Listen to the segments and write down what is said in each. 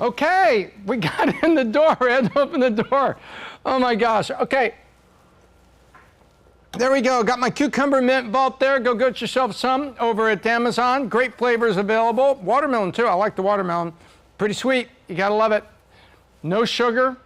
Okay, we got in the door. We had to open the door. Oh my gosh. Okay. There we go. Got my cucumber mint vault there. Go get yourself some over at Amazon. Great flavors available. Watermelon too. I like the watermelon. Pretty sweet. You gotta love it. No sugar,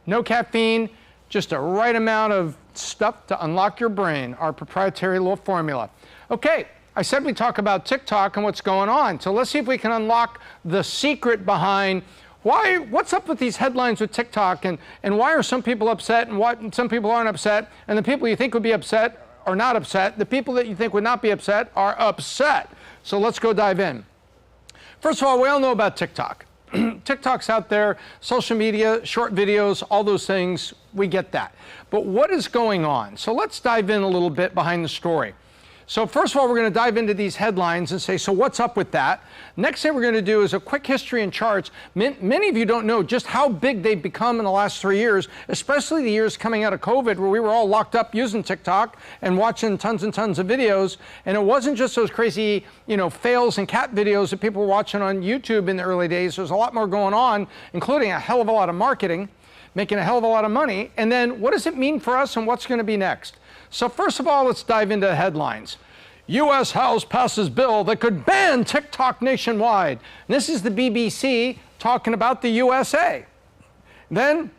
no caffeine, just a right amount of stuff to unlock your brain. Our proprietary little formula. Okay, I said we talk about TikTok and what's going on. So let's see if we can unlock the secret behind what's up with these headlines with TikTok, and why are some people upset and why some people aren't upset, and the people you think would be upset are not upset. The people that you think would not be upset are upset. So let's go dive in. First of all, we all know about TikTok. TikTok's out there, social media, short videos, all those things, we get that. But what is going on? So let's dive in a little bit behind the story. So first of all, we're going to dive into these headlines and say, so what's up with that? Next thing we're going to do is a quick history and charts. Many of you don't know just how big they've become in the last 3 years, especially the years coming out of COVID where we were all locked up using TikTok and watching tons and tons of videos. And it wasn't just those crazy, fails and cat videos that people were watching on YouTube in the early days. There's a lot more going on, including a hell of a lot of marketing, making a hell of a lot of money. And then what does it mean for us and what's going to be next? So first of all, let's dive into the headlines. U.S. House passes bill that could ban TikTok nationwide. And this is the BBC talking about the USA. Then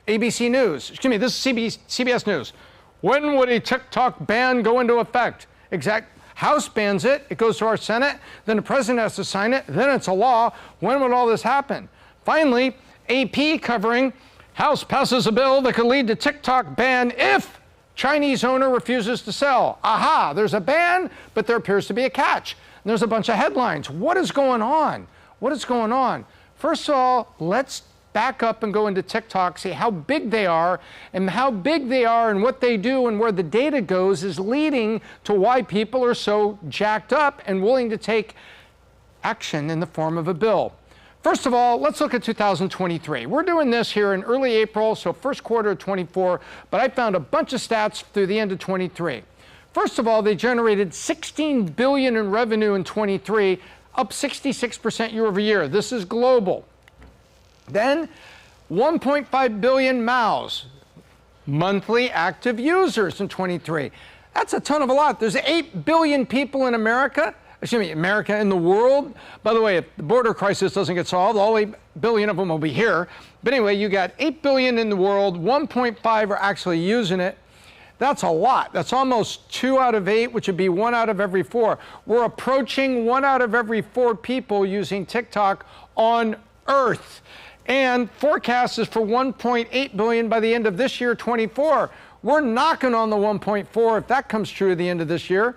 ABC News, this is CBS News. When would a TikTok ban go into effect? House bans it, it goes to our Senate, then the president has to sign it, then it's a law. When would all this happen? Finally, AP covering House passes a bill that could lead to TikTok ban if Chinese owner refuses to sell. Aha, there's a ban, but there appears to be a catch. And there's a bunch of headlines. What is going on? What is going on? First of all, let's back up and go into TikTok, see how big they are, and how big they are and what they do and where the data goes is leading to why people are so jacked up and willing to take action in the form of a bill. First of all, let's look at 2023. We're doing this here in early April, so first quarter of 24, but I found a bunch of stats through the end of 23. First of all, they generated $16 billion in revenue in 23, up 66% year over year. This is global. Then 1.5 billion MAUs, monthly active users in 23. That's a ton of a lot. There's 8 billion people in America in the world. By the way, if the border crisis doesn't get solved, all 8 billion of them will be here. But anyway, you got 8 billion in the world, 1.5 are actually using it. That's a lot. That's almost 2 out of 8, which would be 1 out of every 4. We're approaching 1 out of every 4 people using TikTok on Earth. And forecast is for 1.8 billion by the end of this year, 24. We're knocking on the 1.4 if that comes true at the end of this year.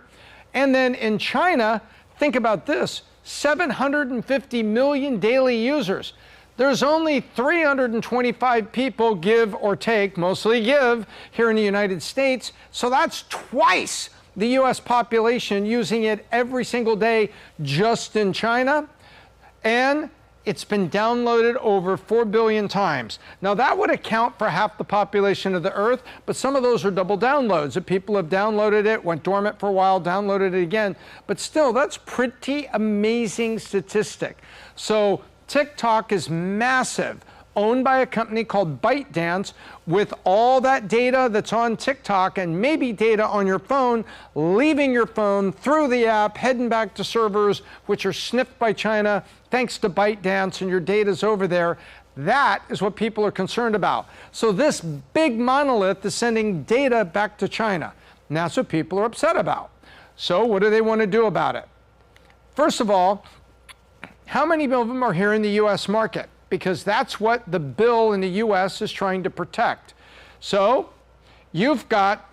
And then in China, think about this, 750 million daily users. There's only 325 people give or take, mostly give, here in the United States. So that's twice the US population using it every single day just in China. And it's been downloaded over 4 billion times. Now that would account for half the population of the Earth, but some of those are double downloads. That people have downloaded it, went dormant for a while, downloaded it again. But still, that's pretty amazing statistic. So TikTok is massive, owned by a company called ByteDance, with all that data that's on TikTok and maybe data on your phone, leaving your phone through the app, heading back to servers, which are sniffed by China, thanks to ByteDance, and your data's over there. That is what people are concerned about. So this big monolith is sending data back to China. And that's what people are upset about. So what do they want to do about it? First of all, how many of them are here in the US market? Because that's what the bill in the US is trying to protect. So you've got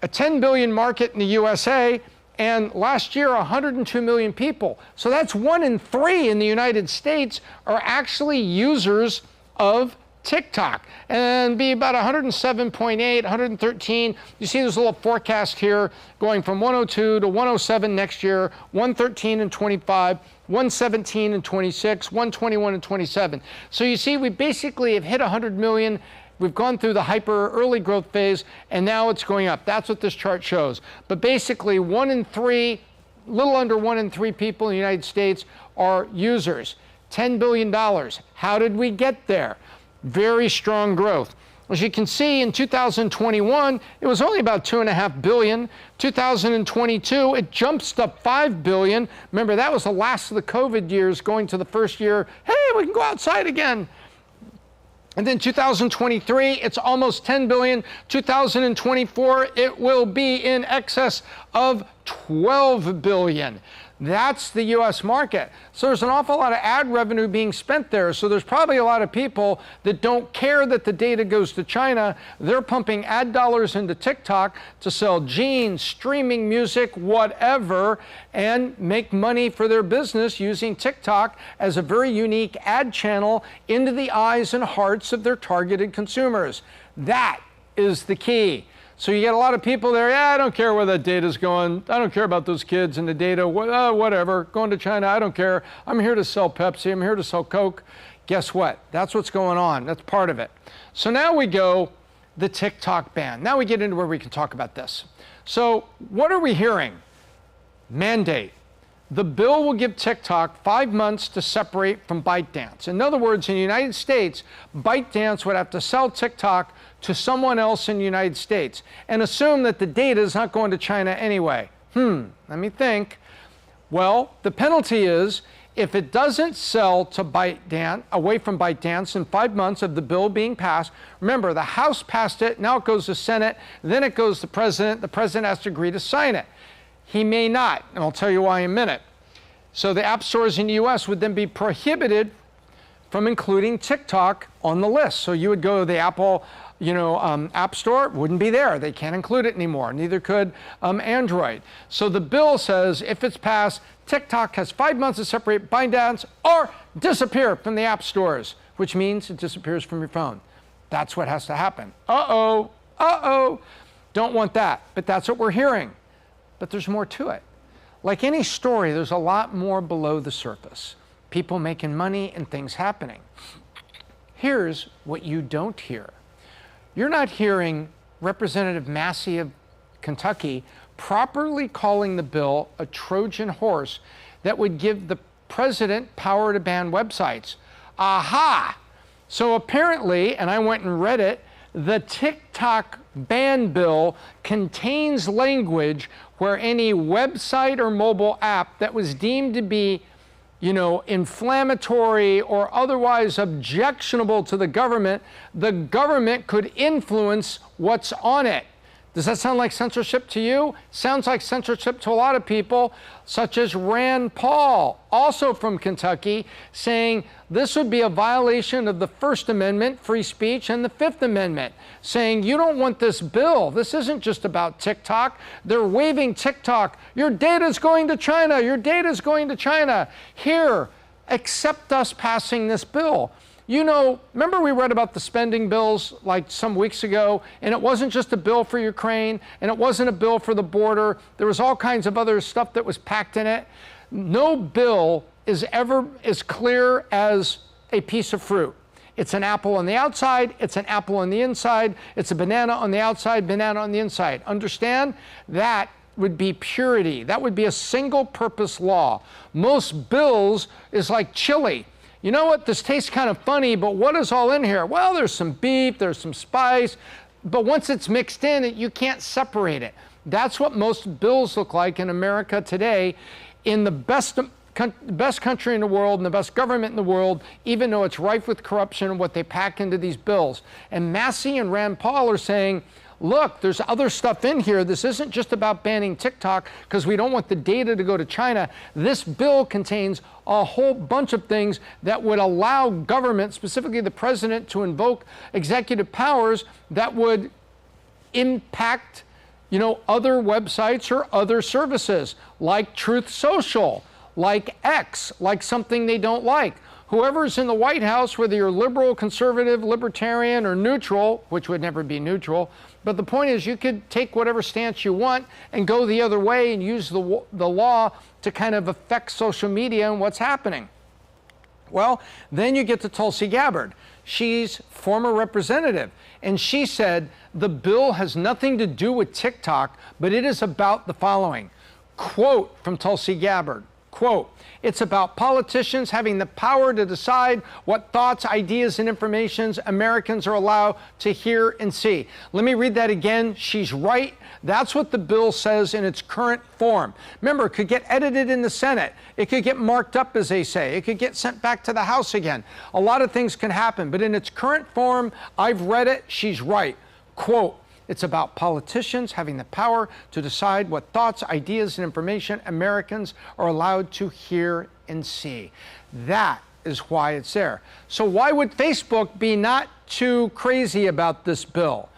a 10 billion market in the USA, and last year 102 million people. So that's 1 in 3 in the United States are actually users of TikTok, and be about 107.8, 113. You see there's a little forecast here going from 102 to 107 next year, 113 and 25, 117 and 26, 121 and 27. So you see we basically have hit 100 million. We've gone through the hyper early growth phase, and now it's going up. That's what this chart shows. But basically 1 in 3 little under 1 in 3 people in the United States are users. $10 billion. How did we get there? Very strong growth. As you can see, in 2021, it was only about $2.5 billion. 2022, it jumps to $5 billion. Remember, that was the last of the COVID years, going to the first year, hey, we can go outside again. And then 2023, it's almost $10 billion. 2024, it will be in excess of $12 billion. That's the US market. So there's an awful lot of ad revenue being spent there. So there's probably a lot of people that don't care that the data goes to China. They're pumping ad dollars into TikTok to sell jeans, streaming music, whatever, and make money for their business using TikTok as a very unique ad channel into the eyes and hearts of their targeted consumers. That is the key. So you get a lot of people there, yeah, I don't care where that data's going. I don't care about those kids and the data, whatever. Going to China, I don't care. I'm here to sell Pepsi. I'm here to sell Coke. Guess what? That's what's going on. That's part of it. So now we go the TikTok ban. Now we get into where we can talk about this. So what are we hearing? Mandate. The bill will give TikTok 5 months to separate from ByteDance. In other words, in the United States, ByteDance would have to sell TikTok to someone else in the United States and assume that the data is not going to China anyway. Let me think. Well, the penalty is if it doesn't sell to ByteDance, away from ByteDance in 5 months of the bill being passed. Remember, the House passed it, now it goes to Senate, then it goes to the President. The President has to agree to sign it. He may not, and I'll tell you why in a minute. So the app stores in the US would then be prohibited from including TikTok on the list. So you would go to the Apple App Store, wouldn't be there. They can't include it anymore. Neither could Android. So the bill says if it's passed, TikTok has 5 months to separate ByteDance or disappear from the app stores, which means it disappears from your phone. That's what has to happen. Uh-oh. Don't want that. But that's what we're hearing. But there's more to it. Like any story, there's a lot more below the surface. People making money and things happening. Here's what you don't hear. You're not hearing Representative Massey of Kentucky properly calling the bill a Trojan horse that would give the president power to ban websites. Aha! So apparently, and I went and read it, the TikTok ban bill contains language where any website or mobile app that was deemed to be, inflammatory or otherwise objectionable to the government could influence what's on it. Does that sound like censorship to you? Sounds like censorship to a lot of people, such as Rand Paul, also from Kentucky, saying this would be a violation of the First Amendment, free speech, and the Fifth Amendment, saying you don't want this bill. This isn't just about TikTok. They're waving TikTok. Your data's going to China. Your data's going to China. Here, accept us passing this bill. Remember we read about the spending bills like some weeks ago, and it wasn't just a bill for Ukraine, and it wasn't a bill for the border. There was all kinds of other stuff that was packed in it. No bill is ever as clear as a piece of fruit. It's an apple on the outside, it's an apple on the inside, it's a banana on the outside, banana on the inside. Understand? That would be purity. That would be a single-purpose law. Most bills is like chili. You know what, this tastes kind of funny, but what is all in here? Well, there's some beef, there's some spice, but once it's mixed in, you can't separate it. That's what most bills look like in America today, in the best country in the world and the best government in the world, even though it's rife with corruption and what they pack into these bills. And Massey and Rand Paul are saying, look, there's other stuff in here. This isn't just about banning TikTok because we don't want the data to go to China. This bill contains a whole bunch of things that would allow government, specifically the president, to invoke executive powers that would impact, other websites or other services like Truth Social, like X, like something they don't like. Whoever's in the White House, whether you're liberal, conservative, libertarian, or neutral, which would never be neutral, but the point is you could take whatever stance you want and go the other way and use the law to kind of affect social media and what's happening. Well, then you get to Tulsi Gabbard. She's former representative, and she said the bill has nothing to do with TikTok, but it is about the following: Quote from Tulsi Gabbard, quote, "It's about politicians having the power to decide what thoughts, ideas, and informations Americans are allowed to hear and see." Let me read that again. She's right. That's what the bill says in its current form. Remember, it could get edited in the Senate. It could get marked up, as they say. It could get sent back to the House again. A lot of things can happen. But in its current form, I've read it. She's right. Quote, "It's about politicians having the power to decide what thoughts, ideas, and information Americans are allowed to hear and see." That is why it's there. So why would Facebook be not too crazy about this bill?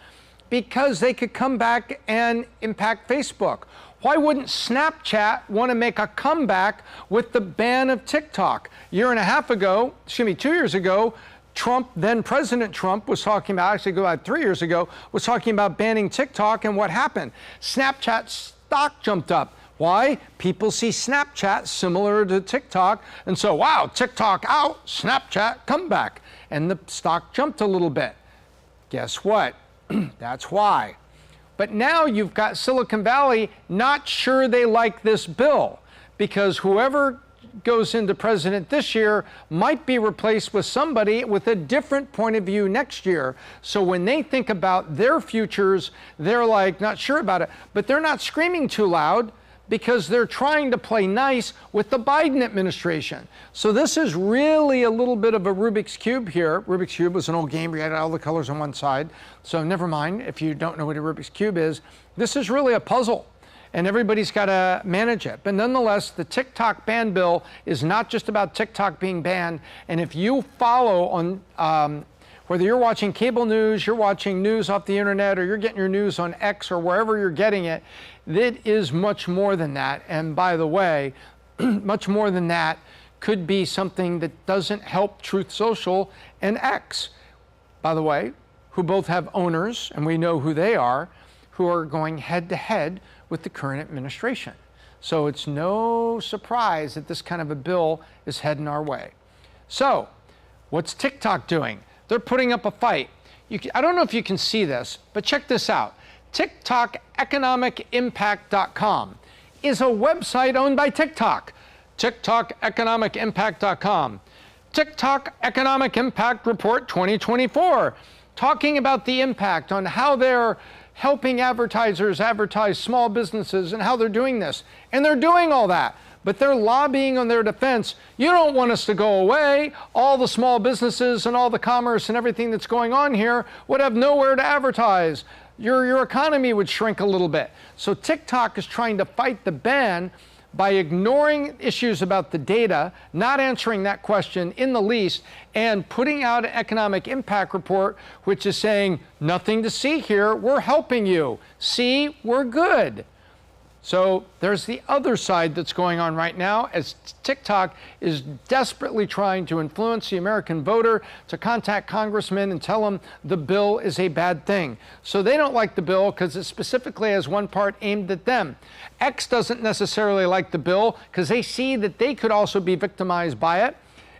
Because they could come back and impact Facebook. Why wouldn't Snapchat want to make a comeback with the ban of TikTok? A year and a half ago, 2 years ago, Trump, then President Trump, was talking about, actually go back 3 years ago, was talking about banning TikTok, and what happened? Snapchat stock jumped up. Why? People see Snapchat similar to TikTok, and so, wow, TikTok out, Snapchat come back. And the stock jumped a little bit. Guess what? That's why. But now you've got Silicon Valley not sure they like this bill, because whoever goes into president this year might be replaced with somebody with a different point of view next year. So when they think about their futures, they're like not sure about it, but they're not screaming too loud because they're trying to play nice with the Biden administration. So this is really a little bit of a Rubik's Cube here. Rubik's Cube was an old game where you had all the colors on one side. So never mind if you don't know what a Rubik's Cube is. This is really a puzzle, and everybody's got to manage it. But nonetheless, the TikTok ban bill is not just about TikTok being banned. And if you follow on, whether you're watching cable news, you're watching news off the internet, or you're getting your news on X or wherever you're getting it, it is much more than that. And by the way, much more than that could be something that doesn't help Truth Social and X, by the way, who both have owners, and we know who they are, who are going head to head with the current administration. So it's no surprise that this kind of a bill is heading our way. So what's TikTok doing? They're putting up a fight. I don't know if you can see this, but check this out. TikTokeconomicimpact.com is a website owned by TikTok. TikTokeconomicimpact.com. TikTok Economic Impact Report 2024, talking about the impact on how they're helping advertisers advertise small businesses and how they're doing this. And they're doing all that, but they're lobbying on their defense. You don't want us to go away. All the small businesses and all the commerce and everything that's going on here would have nowhere to advertise. Your economy would shrink a little bit. So TikTok is trying to fight the ban by ignoring issues about the data, not answering that question in the least, and putting out an economic impact report, which is saying, nothing to see here, we're helping you. See, we're good. So there's the other side that's going on right now, as TikTok is desperately trying to influence the American voter to contact congressmen and tell them the bill is a bad thing. So they don't like the bill because it specifically has one part aimed at them. X doesn't necessarily like the bill because they see that they could also be victimized by it.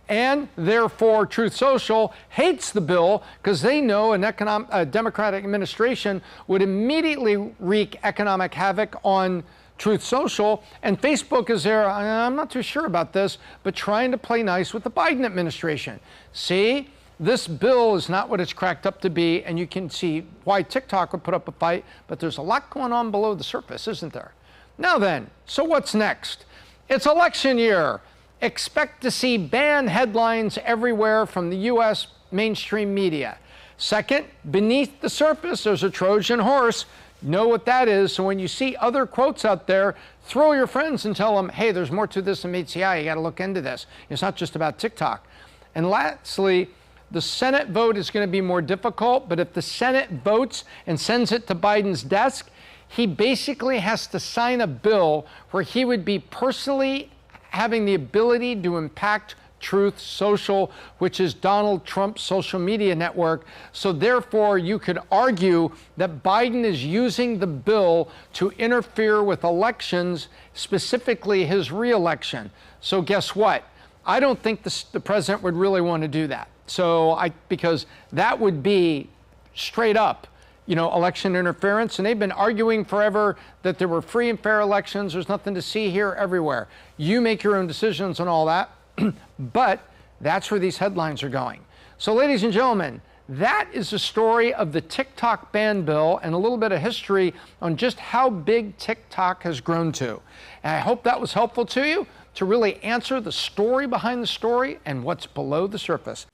And therefore, Truth Social hates the bill because they know a Democratic administration would immediately wreak economic havoc on Truth Social. And Facebook is there, I'm not too sure about this, but trying to play nice with the Biden administration. See, this bill is not what it's cracked up to be, and you can see why TikTok would put up a fight, but there's a lot going on below the surface, isn't there? Now then, so what's next? It's election year. Expect to see ban headlines everywhere from the U.S. mainstream media. Second, beneath the surface, there's a Trojan horse. Know what that is. So when you see other quotes out there, throw your friends and tell them, hey, there's more to this than meets the eye. You got to look into this. It's not just about TikTok. And lastly, the Senate vote is going to be more difficult. But if the Senate votes and sends it to Biden's desk, he basically has to sign a bill where he would be personally having the ability to impact Truth Social, which is Donald Trump's social media network. So therefore, you could argue that Biden is using the bill to interfere with elections, specifically his re-election. So guess what? I don't think the president would really want to do that. Because that would be straight up election interference, and they've been arguing forever that there were free and fair elections. There's nothing to see here everywhere. You make your own decisions on all that, but that's where these headlines are going. So ladies and gentlemen, that is the story of the TikTok ban bill and a little bit of history on just how big TikTok has grown to. And I hope that was helpful to you to really answer the story behind the story and what's below the surface.